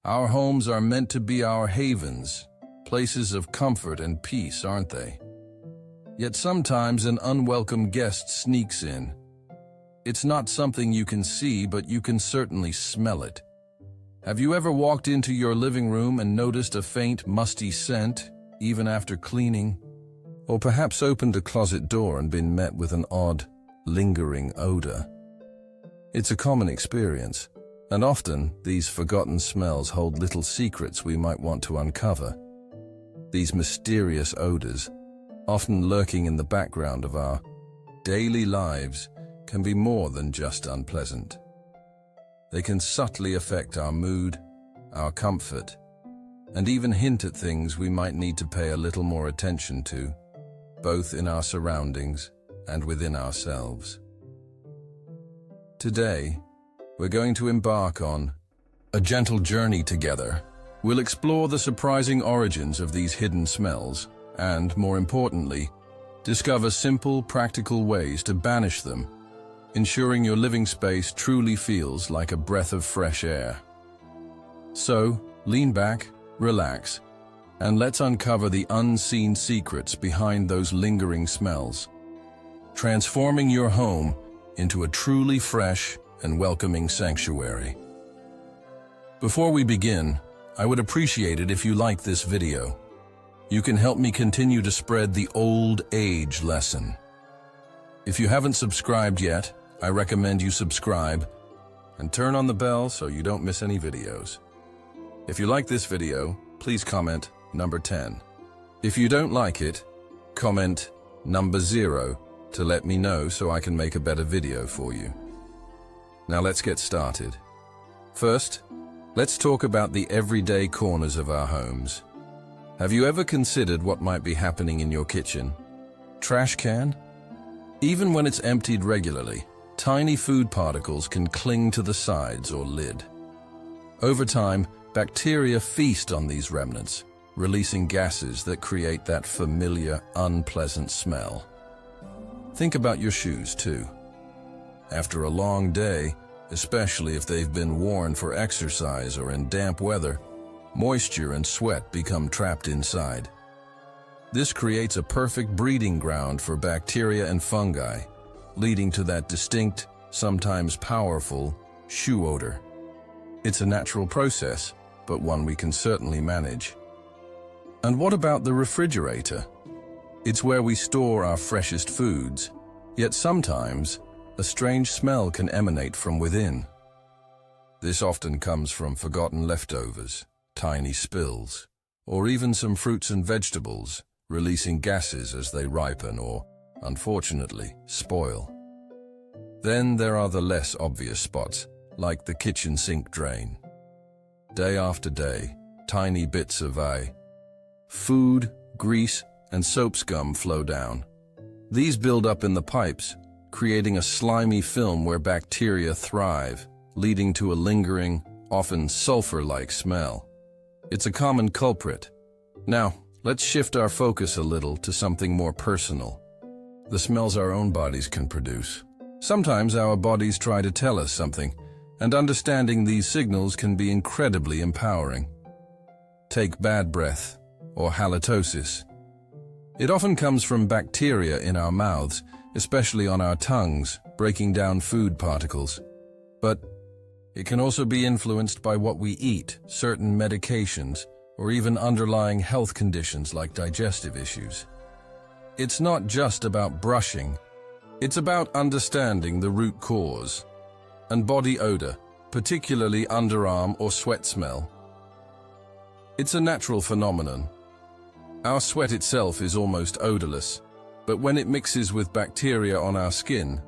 Our homes are meant to be our havens, places of comfort and peace, aren't they? Yet sometimes an unwelcome guest sneaks in. It's not something you can see, but you can certainly smell it. Have you ever walked into your living room and noticed a faint, musty scent, even after cleaning? Or perhaps opened a closet door and been met with an odd, lingering odor? It's a common experience, and often these forgotten smells hold little secrets we might want to uncover. These mysterious odors, often lurking in the background of our daily lives, can be more than just unpleasant. They can subtly affect our mood, our comfort, and even hint at things we might need to pay a little more attention to, both in our surroundings and within ourselves. Today, we're going to embark on a gentle journey together. We'll explore the surprising origins of these hidden smells and, more importantly, discover simple, practical ways to banish them, ensuring your living space truly feels like a breath of fresh air. So, lean back, relax, and let's uncover the unseen secrets behind those lingering smells, transforming your home into a truly fresh and welcoming sanctuary. Before we begin, I would appreciate it if you liked this video. You can help me continue to spread the old age lesson. If you haven't subscribed yet, I recommend you subscribe and turn on the bell so you don't miss any videos. If you like this video, please comment number 10. If you don't like it, comment number 0 to let me know so I can make a better video for you. Now let's get started. First, let's talk about the everyday corners of our homes. Have you ever considered what might be happening in your kitchen? Trash can? Even when it's emptied regularly, tiny food particles can cling to the sides or lid. Over time, bacteria feast on these remnants, releasing gases that create that familiar, unpleasant smell. Think about your shoes, too. After a long day, especially if they've been worn for exercise or in damp weather, moisture and sweat become trapped inside. This creates a perfect breeding ground for bacteria and fungi, leading to that distinct, sometimes powerful, shoe odor. It's a natural process, but one we can certainly manage. And what about the refrigerator? It's where we store our freshest foods, yet sometimes a strange smell can emanate from within. This often comes from forgotten leftovers, tiny spills, or even some fruits and vegetables, releasing gases as they ripen or, unfortunately, spoil. Then there are the less obvious spots, like the kitchen sink drain. Day after day, tiny bits of food, grease, and soap scum flow down. These build up in the pipes, creating a slimy film where bacteria thrive, leading to a lingering, often sulfur-like smell. It's a common culprit. Now, let's shift our focus a little to something more personal: the smells our own bodies can produce. Sometimes our bodies try to tell us something, and understanding these signals can be incredibly empowering. Take bad breath, or halitosis. It often comes from bacteria in our mouths, especially on our tongues, breaking down food particles. But it can also be influenced by what we eat, certain medications, or even underlying health conditions like digestive issues. It's not just about brushing. It's about understanding the root cause. And body odor, particularly underarm or sweat smell. It's a natural phenomenon. Our sweat itself is almost odorless, but when it mixes with bacteria on our skin,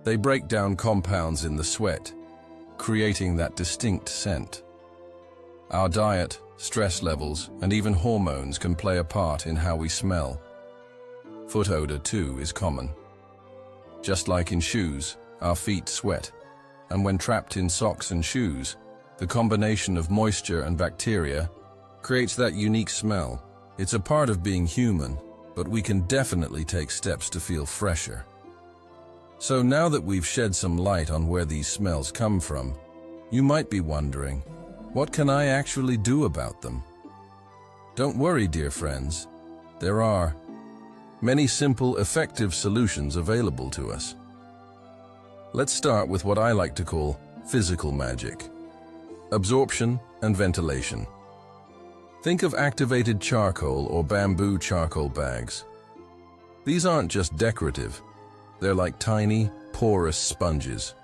they break down compounds in the sweat, creating that distinct scent. Our diet, stress levels, and even hormones can play a part in how we smell. Foot odor, too, is common. Just like in shoes, our feet sweat, and when trapped in socks and shoes, the combination of moisture and bacteria creates that unique smell. It's a part of being human, but we can definitely take steps to feel fresher. So now that we've shed some light on where these smells come from, you might be wondering, What can I actually do about them? Don't worry, dear friends. There are many simple, effective solutions available to us. Let's start with what I like to call physical magic: absorption and ventilation. Think of activated charcoal or bamboo charcoal bags. These aren't just decorative. They're like tiny, porous sponges.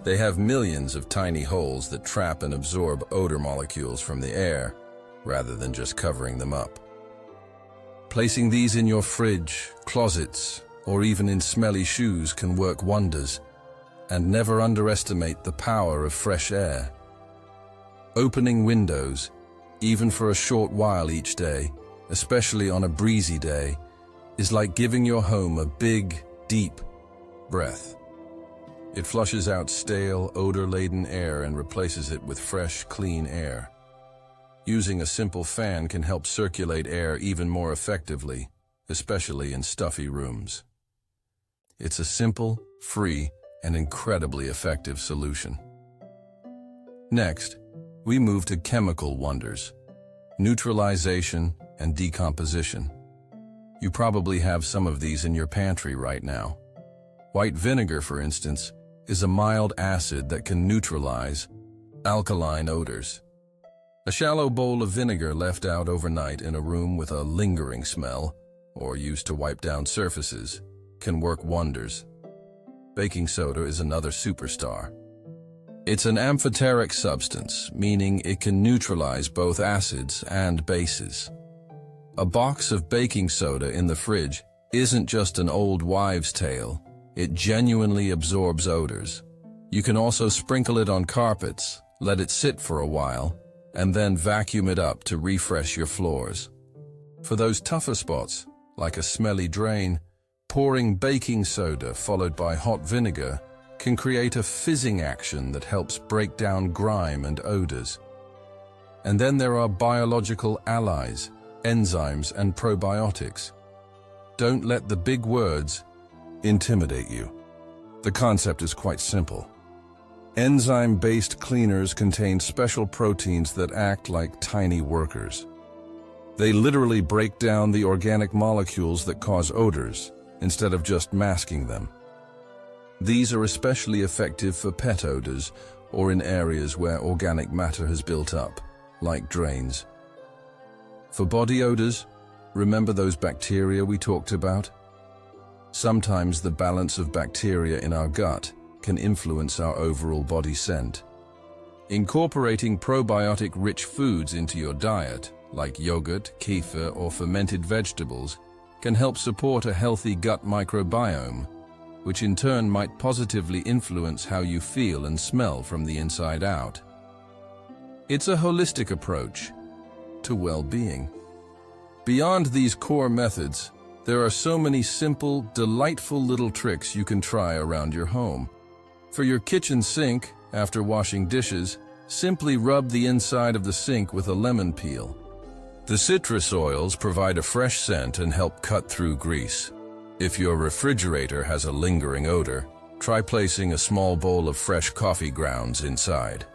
They have millions of tiny holes that trap and absorb odor molecules from the air, rather than just covering them up. Placing these in your fridge, closets, or even in smelly shoes can work wonders, and never underestimate the power of fresh air. Opening windows, even for a short while each day, especially on a breezy day, is like giving your home a big, deep breath. It flushes out stale, odor-laden air and replaces it with fresh, clean air. Using a simple fan can help circulate air even more effectively, especially in stuffy rooms. It's a simple, free, and incredibly effective solution. Next, we move to chemical wonders: neutralization and decomposition. You probably have some of these in your pantry right now. White vinegar, for instance, is a mild acid that can neutralize alkaline odors. A shallow bowl of vinegar left out overnight in a room with a lingering smell, or used to wipe down surfaces, can work wonders. Baking soda is another superstar. It's an amphoteric substance, meaning it can neutralize both acids and bases. A box of baking soda in the fridge isn't just an old wives' tale. It genuinely absorbs odors. You can also sprinkle it on carpets, let it sit for a while, and then vacuum it up to refresh your floors. For those tougher spots, like a smelly drain, pouring baking soda followed by hot vinegar can create a fizzing action that helps break down grime and odors. And then there are biological allies, enzymes and probiotics. Don't let the big words intimidate you. The concept is quite simple. Enzyme-based cleaners contain special proteins that act like tiny workers. They literally break down the organic molecules that cause odors, instead of just masking them. These are especially effective for pet odors or in areas where organic matter has built up, like drains. For body odors, remember those bacteria we talked about? Sometimes the balance of bacteria in our gut can influence our overall body scent. Incorporating probiotic-rich foods into your diet, like yogurt, kefir, or fermented vegetables, can help support a healthy gut microbiome, which in turn might positively influence how you feel and smell from the inside out. It's a holistic approach to well-being. Beyond these core methods, there are so many simple, delightful little tricks you can try around your home. For your kitchen sink, after washing dishes, simply rub the inside of the sink with a lemon peel. The citrus oils provide a fresh scent and help cut through grease. If your refrigerator has a lingering odor, try placing a small bowl of fresh coffee grounds inside.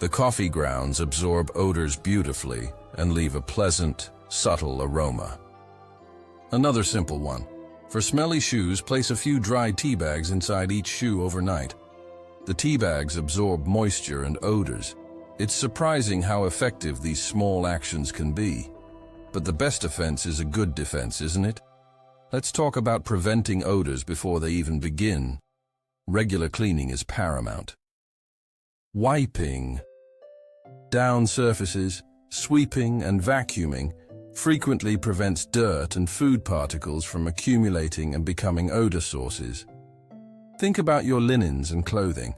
The coffee grounds absorb odors beautifully and leave a pleasant, subtle aroma. Another simple one. For smelly shoes, place a few dry tea bags inside each shoe overnight. The tea bags absorb moisture and odors. It's surprising how effective these small actions can be. But the best defense is a good defense, isn't it? Let's talk about preventing odors before they even begin. Regular cleaning is paramount. Wiping down surfaces, sweeping and vacuuming frequently prevents dirt and food particles from accumulating and becoming odor sources. Think about your linens and clothing.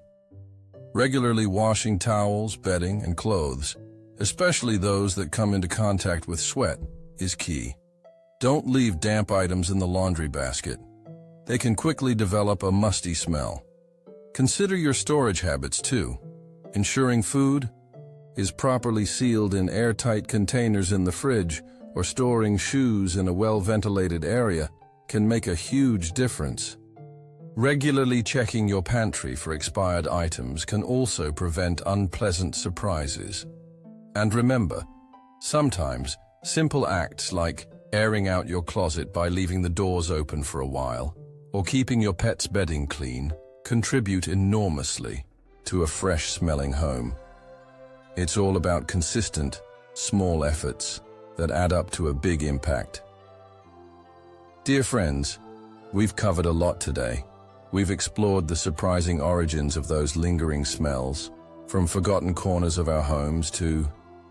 Regularly washing towels, bedding, and clothes, especially those that come into contact with sweat, is key. Don't leave damp items in the laundry basket. They can quickly develop a musty smell. Consider your storage habits too. Ensuring food is properly sealed in airtight containers in the fridge or storing shoes in a well-ventilated area can make a huge difference. Regularly checking your pantry for expired items can also prevent unpleasant surprises. And remember, sometimes simple acts like airing out your closet by leaving the doors open for a while or keeping your pet's bedding clean contribute enormously to a fresh-smelling home. It's all about consistent, small efforts that add up to a big impact. Dear friends, we've covered a lot today. We've explored the surprising origins of those lingering smells, from forgotten corners of our homes to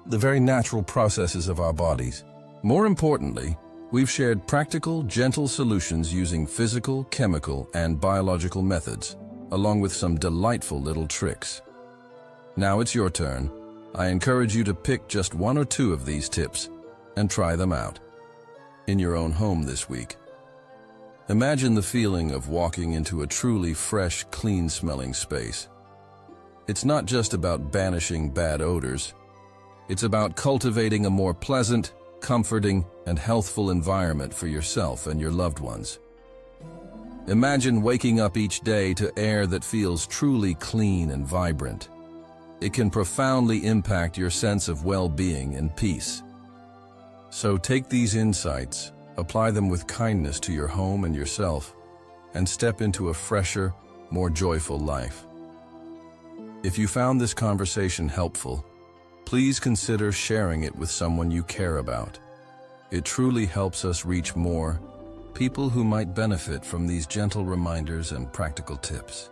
the very natural processes of our bodies. More importantly, we've shared practical, gentle solutions using physical, chemical, and biological methods, along with some delightful little tricks. Now it's your turn. I encourage you to pick just one or two of these tips and try them out in your own home this week. Imagine the feeling of walking into a truly fresh, clean-smelling space. It's not just about banishing bad odors. It's about cultivating a more pleasant, comforting, and healthful environment for yourself and your loved ones. Imagine waking up each day to air that feels truly clean and vibrant. It can profoundly impact your sense of well-being and peace. So take these insights, apply them with kindness to your home and yourself, and step into a fresher, more joyful life. If you found this conversation helpful, please consider sharing it with someone you care about. It truly helps us reach more people who might benefit from these gentle reminders and practical tips.